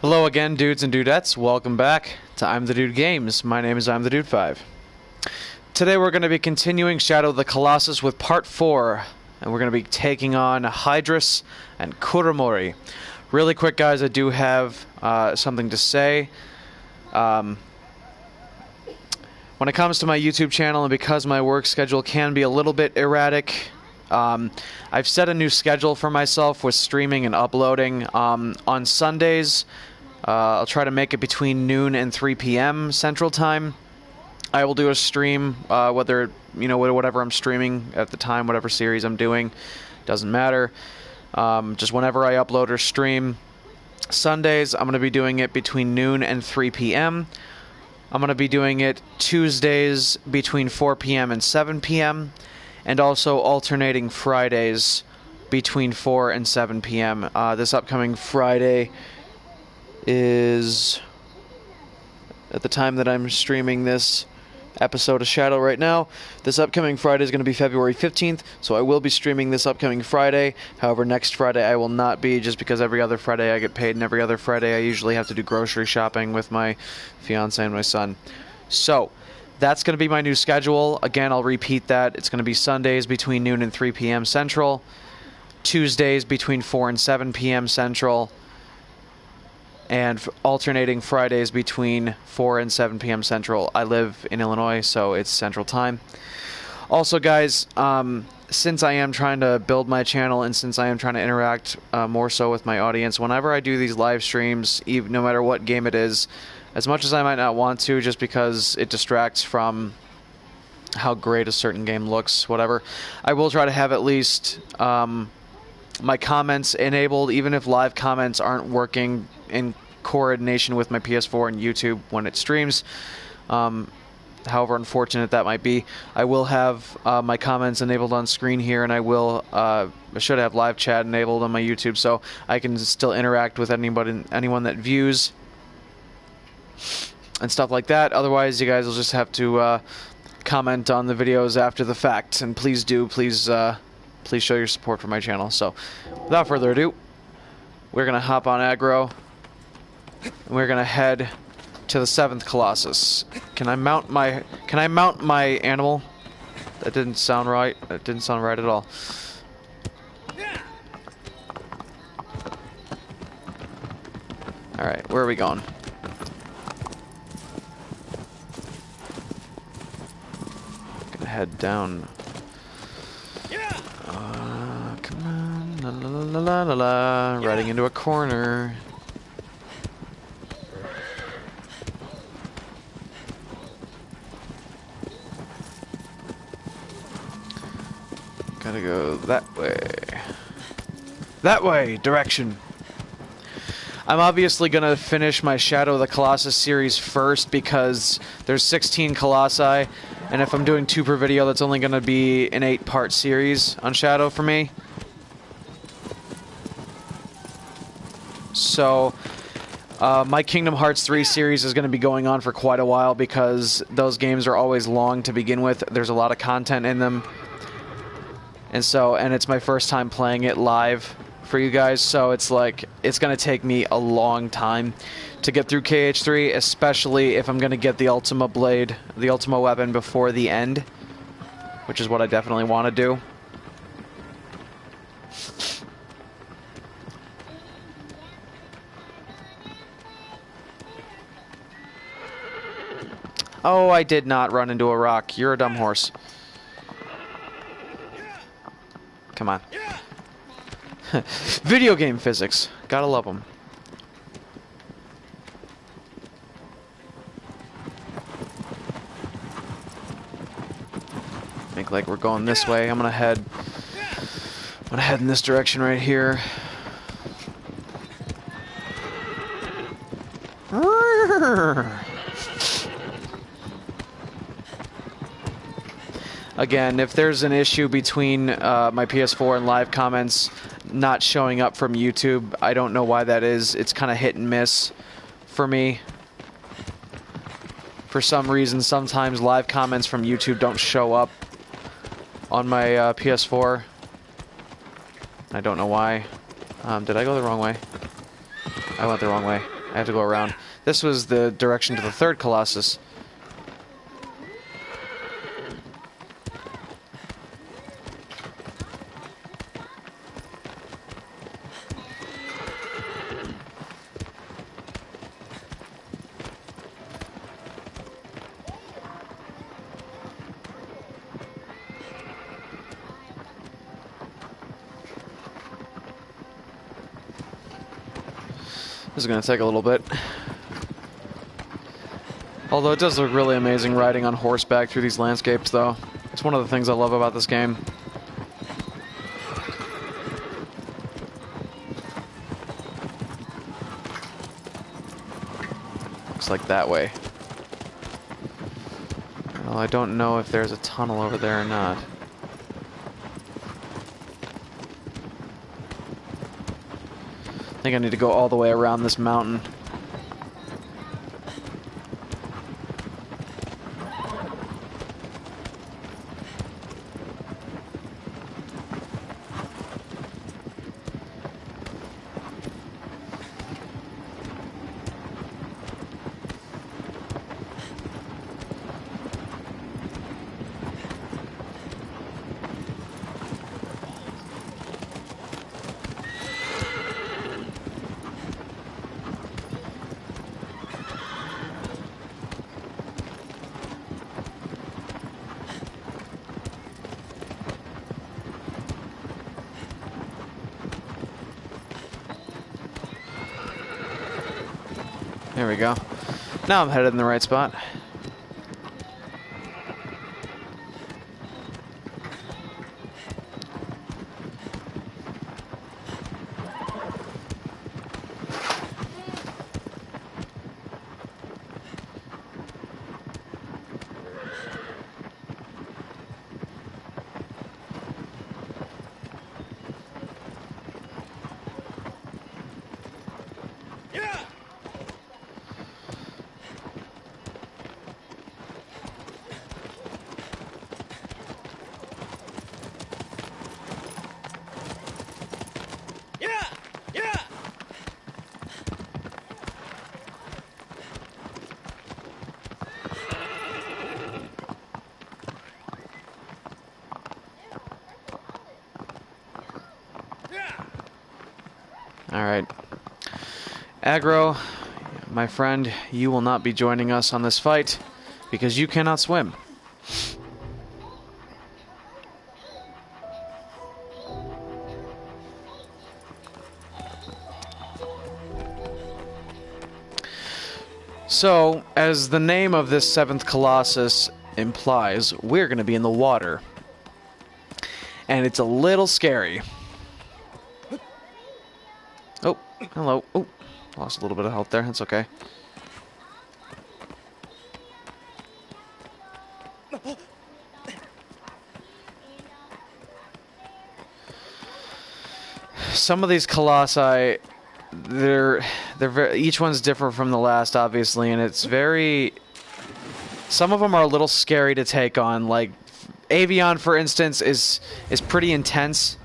Hello again, dudes and dudettes. Welcome back to I'm the Dude Games. My name is I'm the Dude 5. Today we're going to be continuing Shadow of the Colossus with Part 4, and we're going to be taking on Hydrus and Kuromori. Really quick, guys, I do have something to say. When it comes to my YouTube channel, and because my work schedule can be a little bit erratic, I've set a new schedule for myself with streaming and uploading. On Sundays, I'll try to make it between noon and 3 p.m. Central Time. I will do a stream, whether, whatever I'm streaming at the time, whatever series I'm doing, doesn't matter. Just whenever I upload or stream. Sundays, I'm going to be doing it between noon and 3 p.m. I'm going to be doing it Tuesdays between 4 p.m. and 7 p.m. and also alternating Fridays between 4 and 7 p.m. This upcoming Friday is, at the time that I'm streaming this episode of Shadow right now, this upcoming Friday is going to be February 15th, so I will be streaming this upcoming Friday. However, next Friday I will not be, just because every other Friday I get paid, and every other Friday I usually have to do grocery shopping with my fiance and my son. So, that's going to be my new schedule. Again, I'll repeat that. It's going to be Sundays between noon and 3 p.m. Central, Tuesdays between 4 and 7 p.m. Central, and alternating Fridays between 4 and 7 p.m. Central. I live in Illinois, so it's Central Time. Also, guys, since I am trying to build my channel and since I am trying to interact more so with my audience, whenever I do these live streams, even no matter what game it is, as much as I might not want to, just because it distracts from how great a certain game looks, whatever, I will try to have at least my comments enabled, even if live comments aren't working in coordination with my PS4 and YouTube when it streams. However unfortunate that might be, I will have my comments enabled on screen here, and I should have live chat enabled on my YouTube, so I can still interact with anyone that views and stuff like that. Otherwise, you guys will just have to comment on the videos after the fact, and please show your support for my channel. So, without further ado, we're gonna hop on aggro, and we're gonna head to the 7th Colossus. Can I mount my animal? That didn't sound right. That didn't sound right at all. All right, where are we going? Gonna head down. Come on, la la la la la la, riding into a corner. Gotta go that way. That way! Direction! I'm obviously gonna finish my Shadow of the Colossus series first because there's 16 Colossi, and if I'm doing 2 per video, that's only gonna be an 8-part series on Shadow for me. So, my Kingdom Hearts 3 series is going to be going on for quite a while because those games are always long to begin with. There's a lot of content in them. And it's my first time playing it live for you guys, so it's like, it's going to take me a long time to get through KH3, especially if I'm going to get the Ultima Blade, the Ultima Weapon before the end, which is what I definitely want to do. Oh, I did not run into a rock. You're a dumb horse. Come on. Video game physics. Gotta love them. Think like we're going this way. I'm gonna head in this direction right here. Again, if there's an issue between my PS4 and live comments not showing up from YouTube, I don't know why that is. It's kind of hit and miss for me. For some reason, sometimes live comments from YouTube don't show up on my PS4. I don't know why. Did I go the wrong way? I went the wrong way. I have to go around. This was the direction to the third Colossus. This is going to take a little bit. Although it does look really amazing riding on horseback through these landscapes, though. It's one of the things I love about this game. Looks like that way. Well, I don't know if there's a tunnel over there or not. I think I need to go all the way around this mountain. There we go. Now I'm headed in the right spot. Alright. Aggro, my friend, you will not be joining us on this fight because you cannot swim. So, as the name of this 7th Colossus implies, we're going to be in the water. And it's a little scary. Oh, hello. Oh, lost a little bit of health there. That's okay. Some of these colossi, each one's different from the last, obviously, and it's very. Some of them are a little scary to take on. Like Avion, for instance, is pretty intense.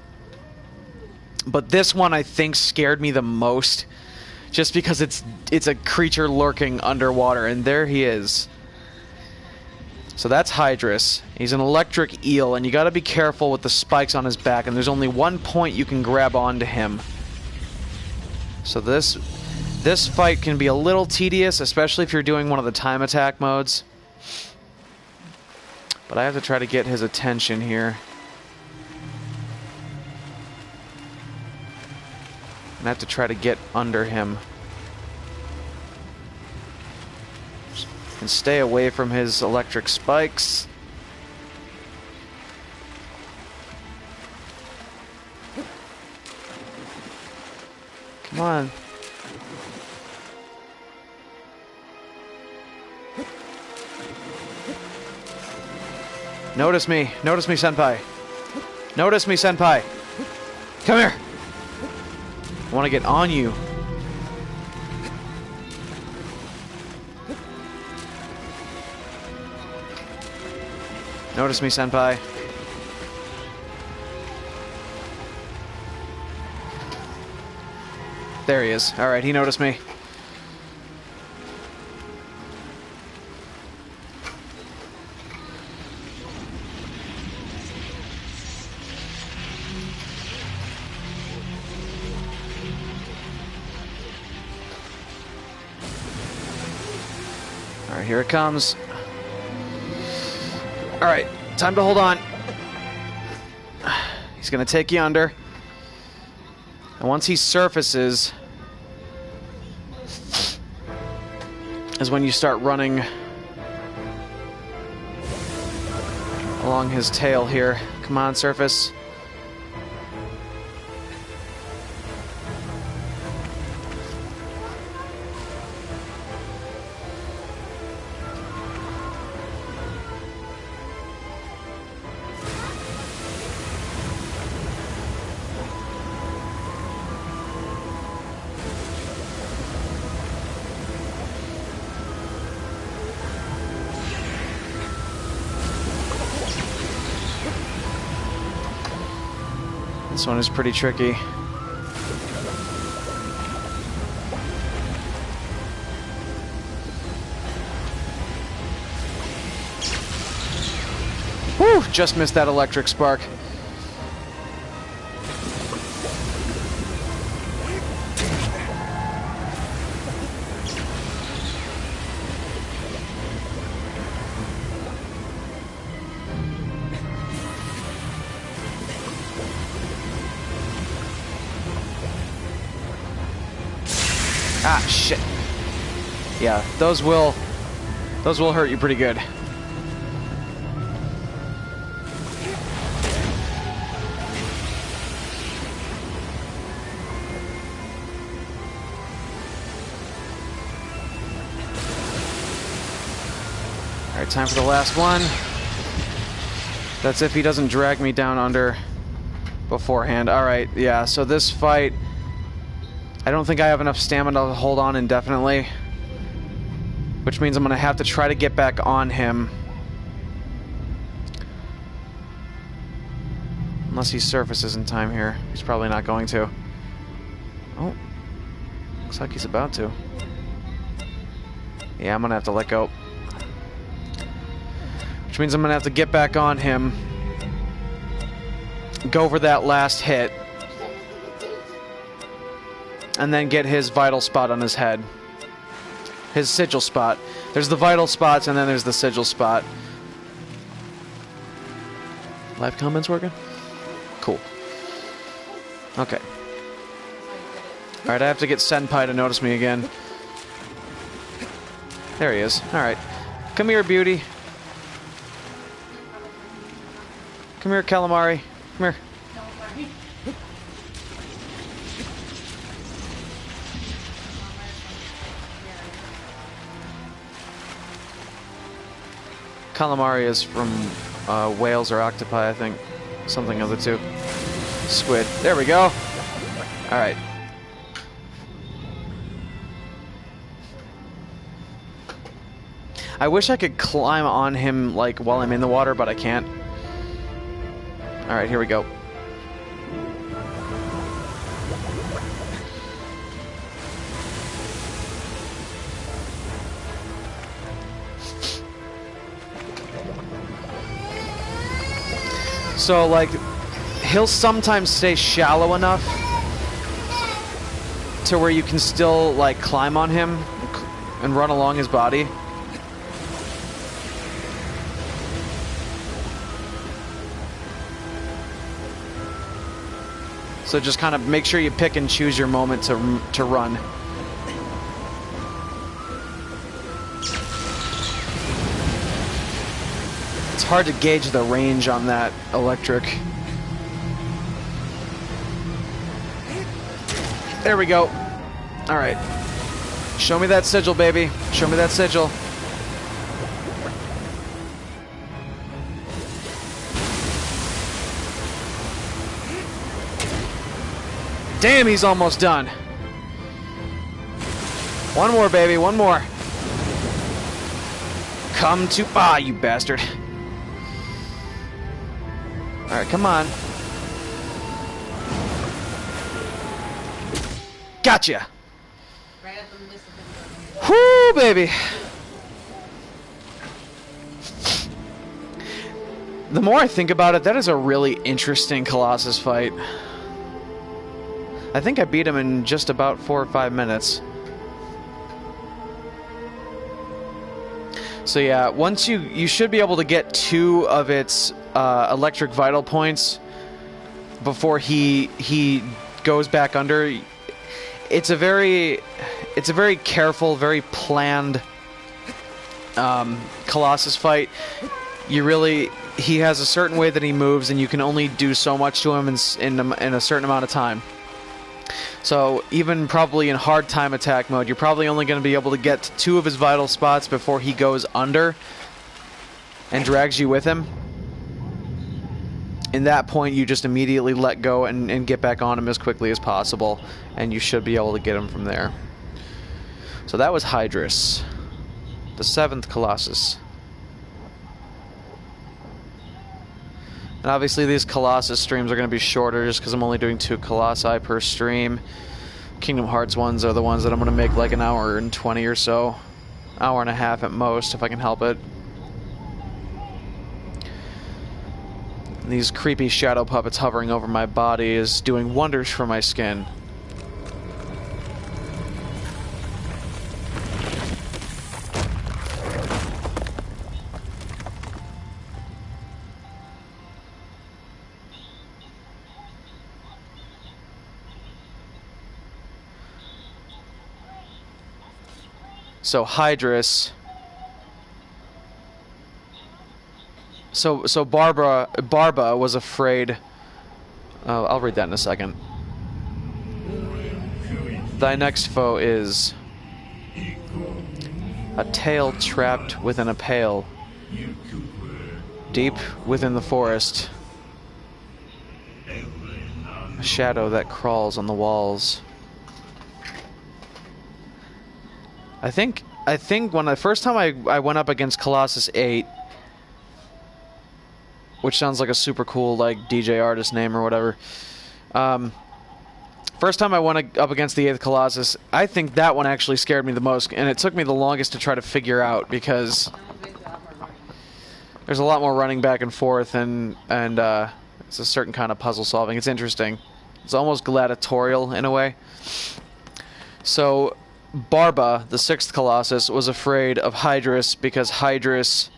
But this one, I think, scared me the most, just because it's a creature lurking underwater, and there he is. So that's Hydrus. He's an electric eel, and you got to be careful with the spikes on his back, and there's only one point you can grab onto him. So this fight can be a little tedious, especially if you're doing one of the time attack modes. But I have to try to get his attention here. And I have to try to get under him. And stay away from his electric spikes. Come on. Notice me. Notice me, senpai. Notice me, senpai. Come here. I want to get on you. Notice me, senpai. There he is. Alright, he noticed me. Alright, here it comes. Alright, time to hold on. He's going to take you under. And once he surfaces is when you start running along his tail here. Come on, surface. This one is pretty tricky. Whew! Just missed that electric spark. Ah, shit. Yeah, those will hurt you pretty good. Alright, time for the last one. That's if he doesn't drag me down under beforehand. Alright, yeah, so this fight, I don't think I have enough stamina to hold on indefinitely, which means I'm going to have to try to get back on him. Unless he surfaces in time here. He's probably not going to. Oh, looks like he's about to. Yeah, I'm going to have to let go. Which means I'm going to have to get back on him, go for that last hit, and then get his vital spot on his head. His sigil spot. There's the vital spots, and then there's the sigil spot. Live comments working? Cool. Okay. Alright, I have to get Senpai to notice me again. There he is. Alright. Come here, beauty. Come here, calamari. Come here. Calamari is from whales or octopi, I think. Something of the two. Squid. There we go. Alright. I wish I could climb on him, like, while I'm in the water, but I can't. Alright, here we go. So, like, he'll sometimes stay shallow enough to where you can still, like, climb on him and run along his body. So just kind of make sure you pick and choose your moment to run. It's hard to gauge the range on that electric. There we go. All right. Show me that sigil, baby. Show me that sigil. Damn, he's almost done. One more, baby, one more. Come to... Ah, you bastard. Alright, come on. Gotcha. Whoo, baby. The more I think about it, that is a really interesting Colossus fight. I think I beat him in just about 4 or 5 minutes. So yeah, once you should be able to get 2 of its electric vital points before he goes back under. It's a very careful, very planned Colossus fight. He has a certain way that he moves, and you can only do so much to him in a certain amount of time. So even probably in hard time attack mode, you're probably only going to be able to get to 2 of his vital spots before he goes under and drags you with him. In that point, you just immediately let go and get back on him as quickly as possible, and you should be able to get him from there. So that was Hydrus, the 7th Colossus. And obviously these Colossus streams are going to be shorter just because I'm only doing 2 Colossi per stream. Kingdom Hearts ones are the ones that I'm going to make like an hour and 20 or so. Hour and a half at most, if I can help it. And these creepy shadow puppets hovering over my body is doing wonders for my skin. So Hydrus. So Barba was afraid. I'll read that in a second. Thy next foe is a tail trapped within a pail, deep within the forest. A shadow that crawls on the walls. I think when the first time I went up against Colossus 8, which sounds like a super cool like DJ artist name or whatever. First time I went up against the 8th Colossus, I think that one actually scared me the most, and it took me the longest to try to figure out because there's a lot more running back and forth, and it's a certain kind of puzzle solving. It's interesting. It's almost gladiatorial in a way. So Barba, the 6th Colossus, was afraid of Hydrus because Hydrus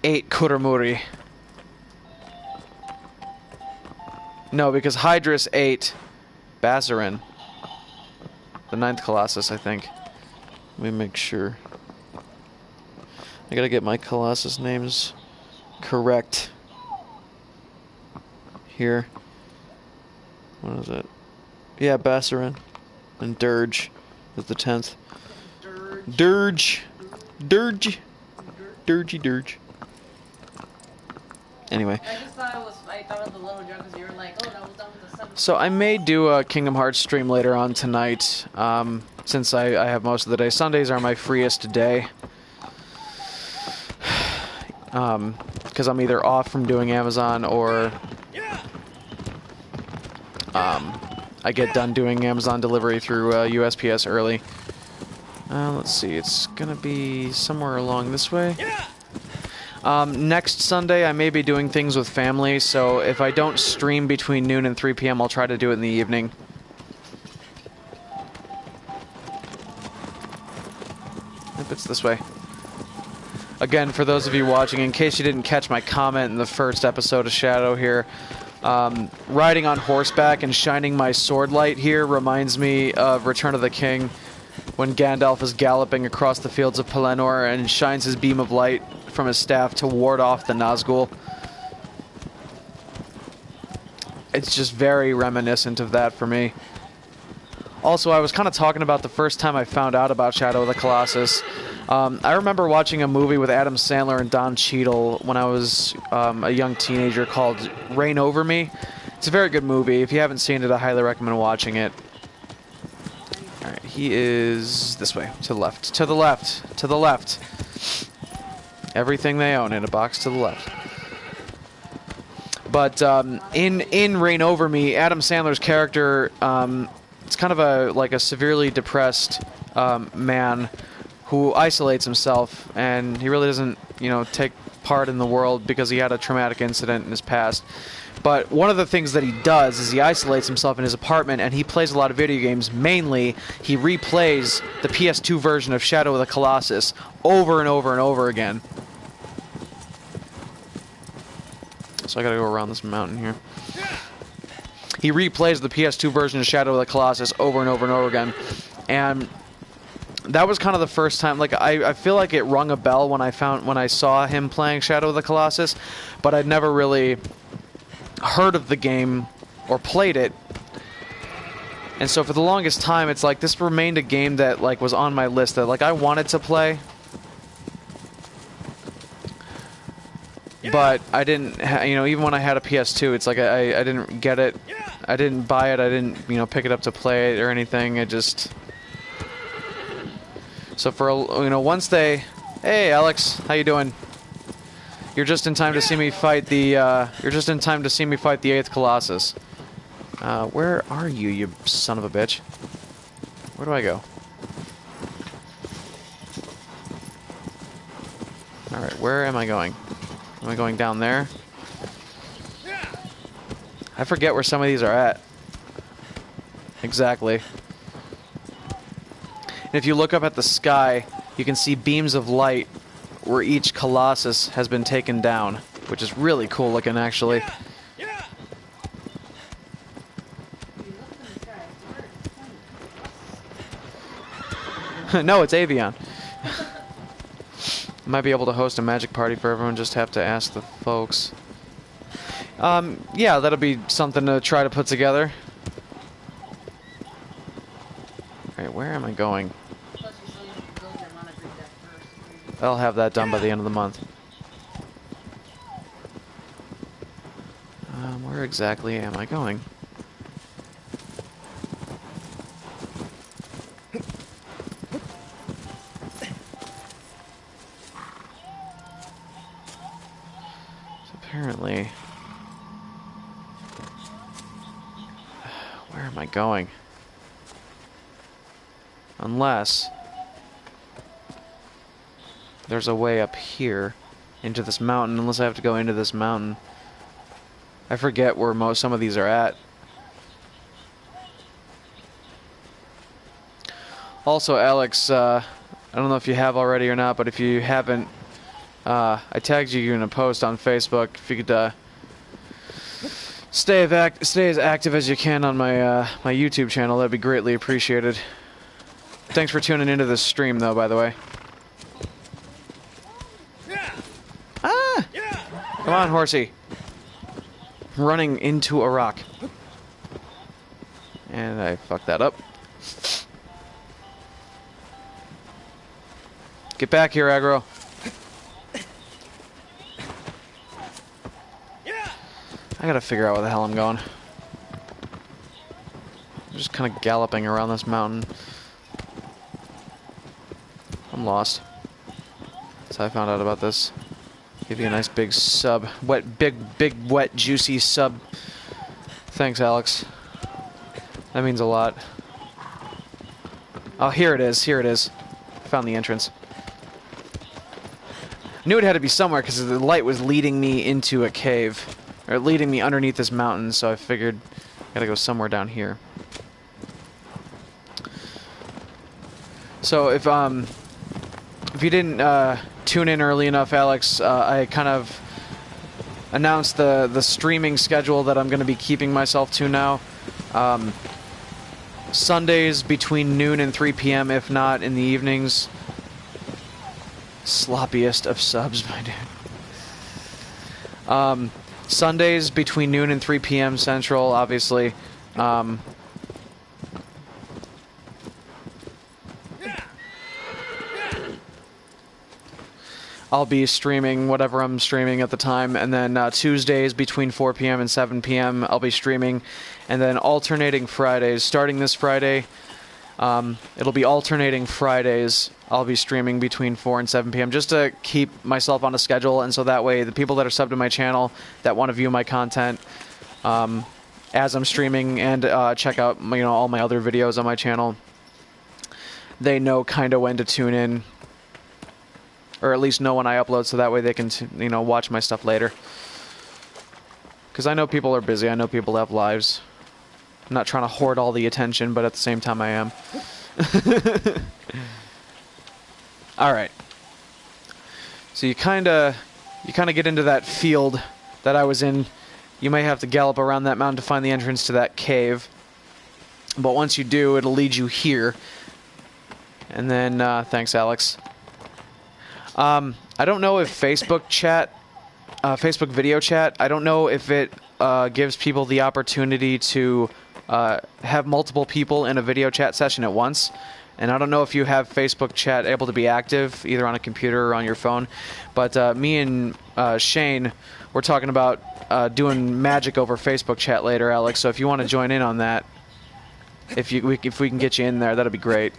ate Kuromori. No, because Hydrus ate Bassarin, the 9th Colossus, I think. Let me make sure. I gotta get my Colossus names correct here. What is it? Yeah, Bassarin. And Dirge is the 10th. Dirge. Dirge. Dirge. Anyway. I thought of the little joke because you were like, oh, that was done with the 7th. So I may do a Kingdom Hearts stream later on tonight, since I have most of the day. Sundays are my freest day. Because I'm either off from doing Amazon or I get done doing Amazon delivery through USPS early. Let's see, it's gonna be somewhere along this way. Next Sunday I may be doing things with family, so if I don't stream between noon and 3 p.m. I'll try to do it in the evening. Yep, it's this way. Again, for those of you watching, in case you didn't catch my comment in the first episode of Shadow here, riding on horseback and shining my sword light here reminds me of Return of the King, when Gandalf is galloping across the fields of Pelennor and shines his beam of light from his staff to ward off the Nazgul. It's just very reminiscent of that for me. Also, I was kind of talking about the first time I found out about Shadow of the Colossus. I remember watching a movie with Adam Sandler and Don Cheadle when I was a young teenager called Reign Over Me. It's a very good movie. If you haven't seen it, I highly recommend watching it. Alright, he is this way. To the left. To the left. To the left. Everything they own in a box to the left. But in Reign Over Me, Adam Sandler's character, it's kind of a severely depressed man who isolates himself, and he really doesn't, take part in the world because he had a traumatic incident in his past. But one of the things that he does is he isolates himself in his apartment and he plays a lot of video games. Mainly, he replays the PS2 version of Shadow of the Colossus over and over and over again. So I gotta go around this mountain here. He replays the PS2 version of Shadow of the Colossus over and over and over again. And that was kind of the first time, like, I feel like it rung a bell when I saw him playing Shadow of the Colossus, but I'd never really heard of the game or played it. And so for the longest time, it's like this remained a game that like was on my list that like I wanted to play, but I didn't you know, even when I had a PS2, it's like I didn't get it, I didn't buy it, I didn't, you know, pick it up to play it or anything. It just, so for you know, once they, hey Alex, how you doing? You're just in time to see me fight the, you're just in time to see me fight the 8th Colossus. Where are you, you son of a bitch? Where do I go? Alright, where am I going? Am I going down there? I forget where some of these are at. Exactly. And if you look up at the sky, you can see beams of light where each Colossus has been taken down, which is really cool looking, actually. No, it's Avion. Might be able to host a magic party for everyone, just have to ask the folks. Yeah, that'll be something to try to put together. Alright, where am I going? I'll have that done by the end of the month. Where exactly am I going? So apparently... Where am I going? Unless... there's a way up here into this mountain, unless I have to go into this mountain. I forget where some of these are at. Also, Alex, I don't know if you have already or not, but if you haven't, I tagged you in a post on Facebook. If you could stay as active as you can on my my YouTube channel, that'd be greatly appreciated. Thanks for tuning into this stream, though, by the way. Come on, horsey. Running into a rock. And I fucked that up. Get back here, aggro. I gotta figure out where the hell I'm going. I'm just kind of galloping around this mountain. I'm lost. That's how I found out about this. Give you a nice big sub. Big, wet, juicy sub. Thanks, Alex. That means a lot. Oh, here it is. Here it is. Found the entrance. Knew it had to be somewhere because the light was leading me into a cave. Or leading me underneath this mountain, so I figured I gotta go somewhere down here. So if you didn't tune in early enough, Alex, I kind of announced the streaming schedule that I'm going to be keeping myself to now. Sundays between noon and 3 p.m., if not in the evenings. Sloppiest of subs, my dude. Sundays between noon and 3 p.m. Central, obviously. I'll be streaming whatever I'm streaming at the time, and then Tuesdays between 4 p.m. and 7 p.m. I'll be streaming, and then alternating Fridays. Starting this Friday, it'll be alternating Fridays. I'll be streaming between 4 and 7 p.m. just to keep myself on a schedule, and so that way the people that are subbed to my channel that want to view my content as I'm streaming and check out all my other videos on my channel, they know kind of when to tune in. Or at least know when I upload, so that way they can, watch my stuff later. Because I know people are busy. I know people have lives. I'm not trying to hoard all the attention, but at the same time I am. Alright. So you kinda get into that field that I was in. You may have to gallop around that mountain to find the entrance to that cave. But once you do, it'll lead you here. And then, thanks, Alex. I don't know if Facebook video chat, I don't know if it gives people the opportunity to have multiple people in a video chat session at once. And I don't know if you have Facebook chat able to be active, either on a computer or on your phone. But me and Shane, we're talking about doing magic over Facebook chat later, Alex. So if you want to join in on that, if we can get you in there, that'd be great.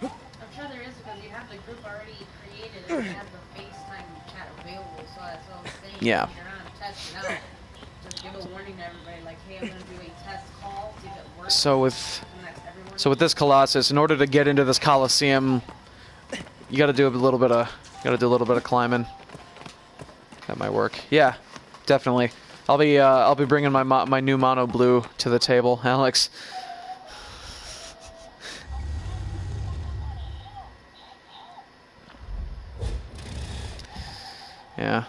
I'm sure there is because you have the group already created and you have the FaceTime chat available. So that's all I'm saying. Yeah. If you're on test it out, just give a warning to everybody like, hey, I'm going to do a test call, see if it works. So with this Colossus, in order to get into this Coliseum, you got to do a little bit of climbing. That might work. Yeah, definitely. I'll be bringing my new mono blue to the table, Alex. Yeah.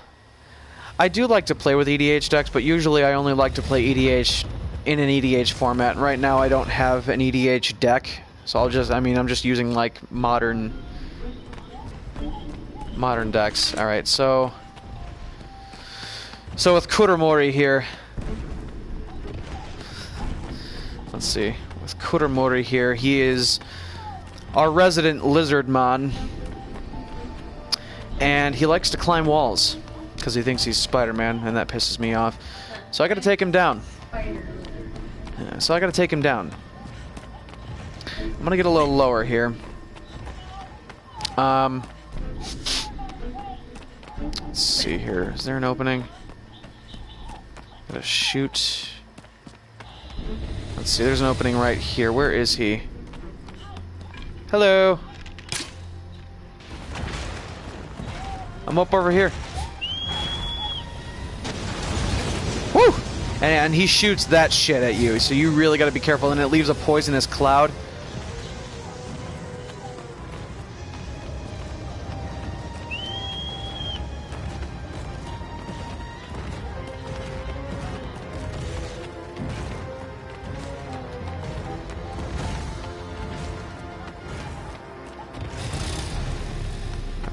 I do like to play with EDH decks, but usually I only like to play EDH in an EDH format. And right now I don't have an EDH deck, so I'm just using like modern decks. All right, so with Kuromori here, let's see. With Kuromori here, he is our resident Lizardmon. And he likes to climb walls because he thinks he's Spider-Man, and that pisses me off. So I gotta take him down. Yeah, so I gotta take him down. I'm gonna get a little lower here. Let's see here. Is there an opening? Gotta shoot. Let's see. There's an opening right here. Where is he? Hello. I'm up over here. Woo! And he shoots that shit at you, so you really gotta be careful, and it leaves a poisonous cloud.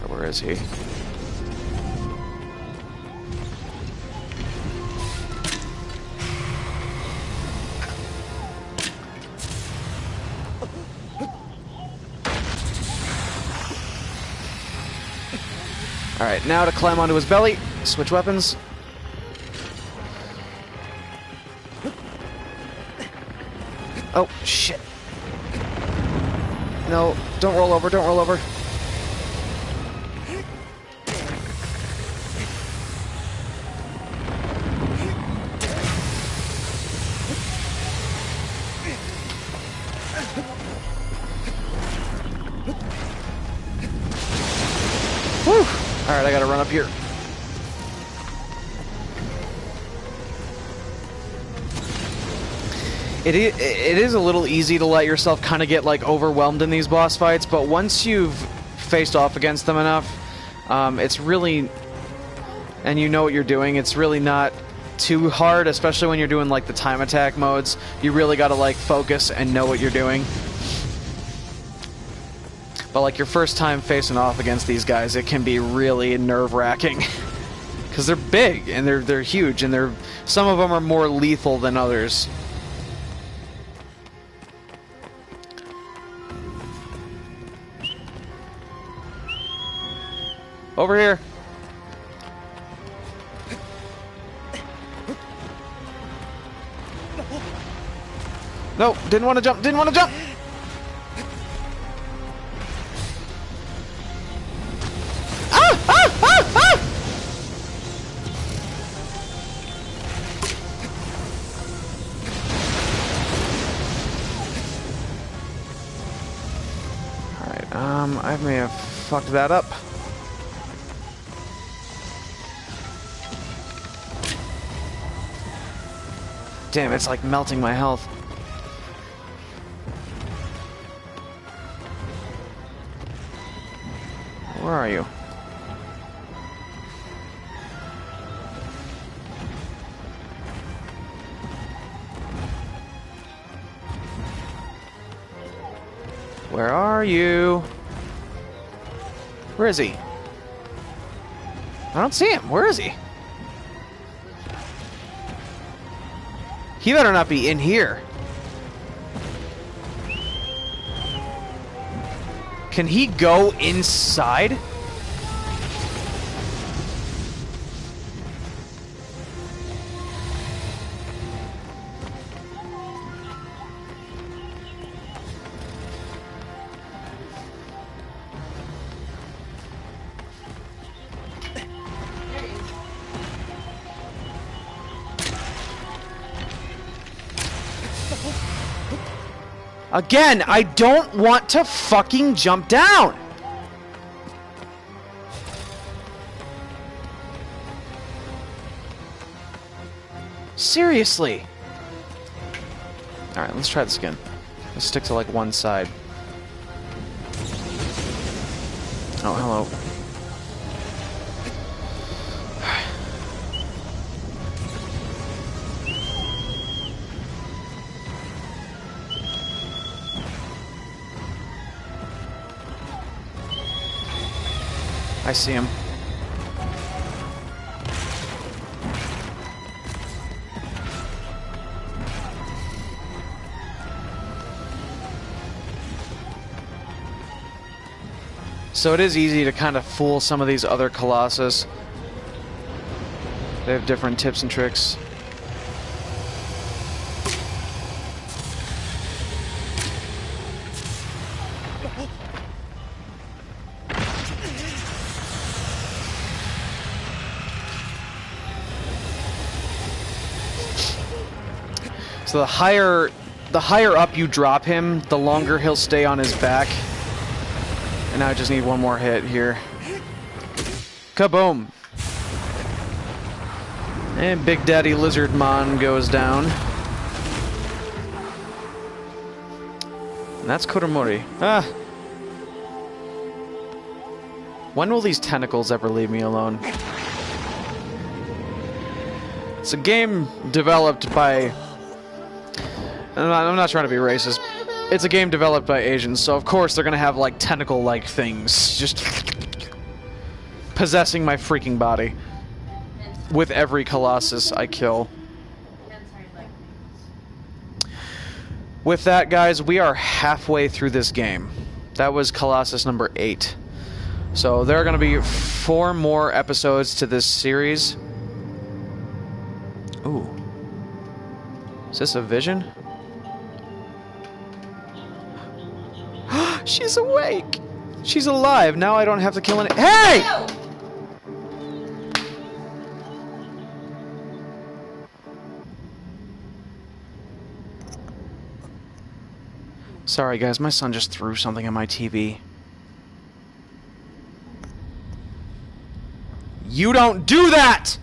Where is he? Alright, now to climb onto his belly. Switch weapons. Oh, shit. No, don't roll over, don't roll over. Alright, I gotta run up here. It is a little easy to let yourself kind of get like overwhelmed in these boss fights, but once you've faced off against them enough, it's really, and you know what you're doing, it's really not too hard, especially when you're doing like the time attack modes. You really gotta like focus and know what you're doing. But like your first time facing off against these guys, it can be really nerve-wracking. Because they're big, and they're huge, and some of them are more lethal than others. Over here. No, didn't want to jump, didn't want to jump! I may have fucked that up. Damn, it's like melting my health. Where are you? Where are you? Where is he? I don't see him. Where is he? He better not be in here. Can he go inside? Again, I don't want to fucking jump down. Seriously. Alright, let's try this again. Let's stick to like one side. Oh, hello. I see him. So it is easy to kind of fool some of these other Colossus. They have different tips and tricks. So the higher up you drop him, the longer he'll stay on his back. And now I just need one more hit here. Kaboom! And Big Daddy Lizardmon goes down. And that's Kuromori. Ah! When will these tentacles ever leave me alone? It's a game developed by... I'm not trying to be racist. It's a game developed by Asians, so of course they're gonna have, like, tentacle-like things just possessing my freaking body with every Colossus I kill. With that, guys, we are halfway through this game. That was Colossus number 8. So there are gonna be 4 more episodes to this series. Ooh. Is this a vision? She's awake! She's alive! Now I don't have to kill any- Hey! Sorry guys, my son just threw something at my TV. You don't do that!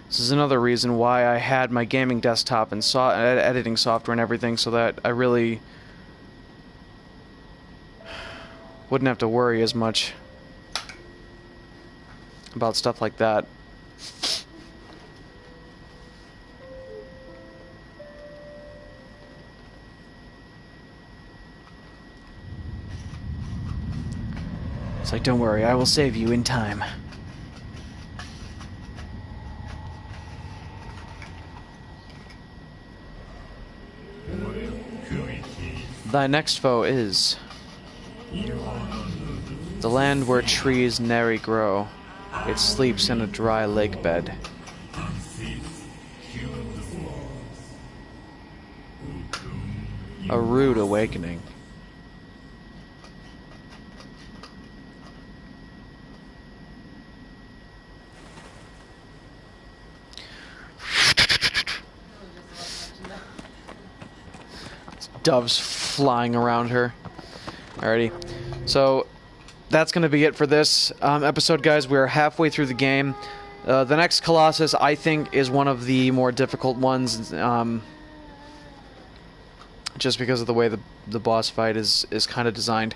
This is another reason why I had my gaming desktop and editing software and everything, so that I really wouldn't have to worry as much about stuff like that. It's like, don't worry, I will save you in time. Thy next foe is the land where trees nary grow. It sleeps in a dry lake bed. A rude awakening. doves flying around her. Alrighty. So that's going to be it for this episode, guys. We're halfway through the game. The next Colossus, I think, is one of the more difficult ones, just because of the way the boss fight is kind of designed.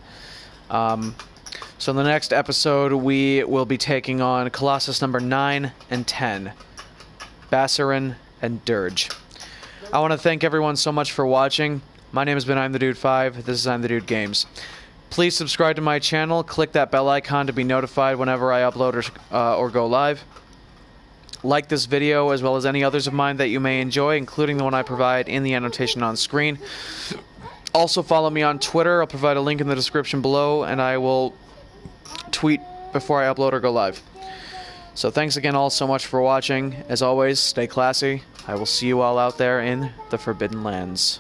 So in the next episode, we will be taking on Colossus number 9 and 10, Bassarin and Dirge. I want to thank everyone so much for watching. My name has been I'm the Dude 5. This is I'm the Dude Games. Please subscribe to my channel. Click that bell icon to be notified whenever I upload or go live. Like this video as well as any others of mine that you may enjoy, including the one I provide in the annotation on screen. Also follow me on Twitter. I'll provide a link in the description below, and I will tweet before I upload or go live. So thanks again all so much for watching. As always, stay classy. I will see you all out there in the Forbidden Lands.